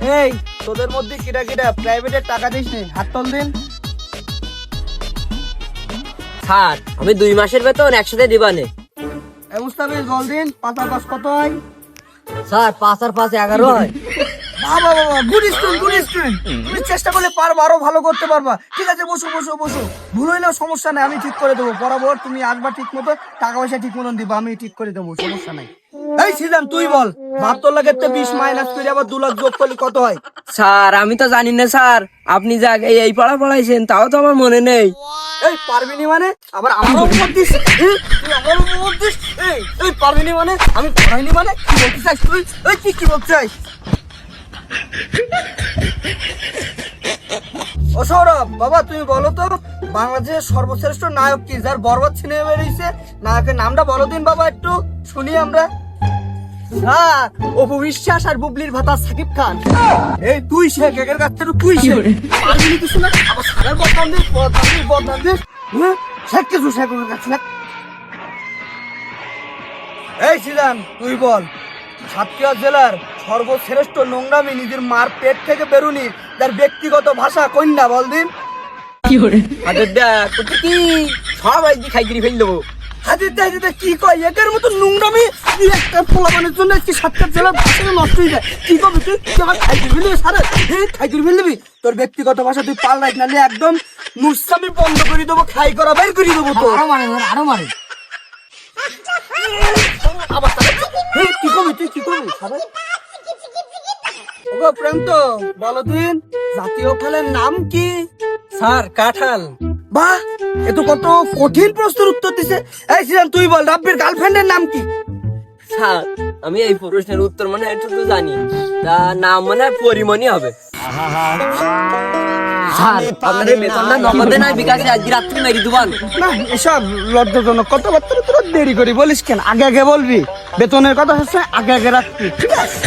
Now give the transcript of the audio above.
এই তোদের মধ্যে কিটা কিটা প্রাইভেটের টাকা দিস নি, হাত তোল দিন। স্যার আমি 2 মাসের বেতন একসাথে দিবানে। এই মুস্তাফিজ বল দিন, 5 আর 5 কত হয়? স্যার 5 আর 5 11 হয়। বাবা বাবা, গুড স্টুডেন্ট গুড স্টুডেন্ট। তুমি চেষ্টা করলে পারবা, আরো ভালো করতে পারবা। ঠিক আছে, বসো বসো বসো। ভুল হইলেও সমস্যা নাই, আমি ঠিক করে দেবো। বরাবর তুমি আসবা ঠিক মতো, টাকা পয়সা ঠিক মতন দিবা, আমি ঠিক করে দেবো, সমস্যা নাই। এই সিজান তুই বল, 72 লাখের 20 মাইনাস করে আবার 2 লাখ যোগ করলে কত হয়? স্যার আমি তো জানি না স্যার, আপনি যা এই পড়া পড়াইছেন তাও তো আমার মনে নেই। এই পারবি নি মানে আবার আমার উপর দিস? তুই আমার উপর দিস? এই পারবি নি মানে আমি পড়াইনি মানে কি বলতে চাইছ তুই? এই তুই কি বলতে চাইছ? ও সৌরভ বাবা, তুমি বলো তো বাংলাদেশের সর্বশ্রেষ্ঠ নায়ক কি, যার বরবাদ সিনেমা বেরিয়েছে? নায়কের নামটা বলো দিন বাবা, একটু শুনি আমরা। হ্যাঁ, অপু বিশ্বাস আর বুবলির ভাতা সাকিব খান। এই তুই শেখ, একের কাছ থেকে তুই শেখ। পারবি নি কিছু না, আবার সারের বদনাম দিস, বদনাম দিস। শেখ কিছু, শেখ ওর কাছে না। এই সিদান তুই বল, সাতক্ষীরা জেলার সর্বশ্রেষ্ঠ নোংরামি নিজের মার পেট থেকে বেরুনি তার ব্যক্তিগত ভাষা কন্যা বল দিন। হাতের দেখ কি সবাই দি খাইগিরি ফেল দেবো। হাজির হাজির কি কয়, একের মতো নোংরামি তুই একটা পোলাপানের জন্য কি সাতক্ষীরা জেলার ভাষা নষ্ট হয়ে যায়? কি করবি তুই? তুই আমার খাইগিরি ফেলবি সারে? খাইগিরি ফেল দিবি? তোর ব্যক্তিগত ভাষা তুই পাল্লাই নালে একদম মুসামি বন্ধ করে দেবো, খাই করা বের করে দেবো। তো আরো মারে আবার কি করবি তুই, কি করবি সারে? ওগো প্রেন্ত বলো দিন, জাতীয় ফলের নাম কি? স্যার কাঁঠাল। বাহ, এ তো কত কঠিন প্রশ্নের উত্তর দিছে। এই সিরান তুই বল, রাব্বির গার্লফ্রেন্ডের নাম কি? স্যার আমি এই প্রশ্নের উত্তর মানে একটু জানি, তা নাম মানে পরিমণি হবে। স্যার আপনাদের বেতনটা নগদে নাই বিকাশে আজকে রাত্রি মেরি দুবান। না, এসব লজ্জাজনক কথাবার্তা তোরা দেরি করে বলিস কেন? আগে আগে বলবি, বেতনের কথা হচ্ছে আগে আগে রাখবি, ঠিক আছে?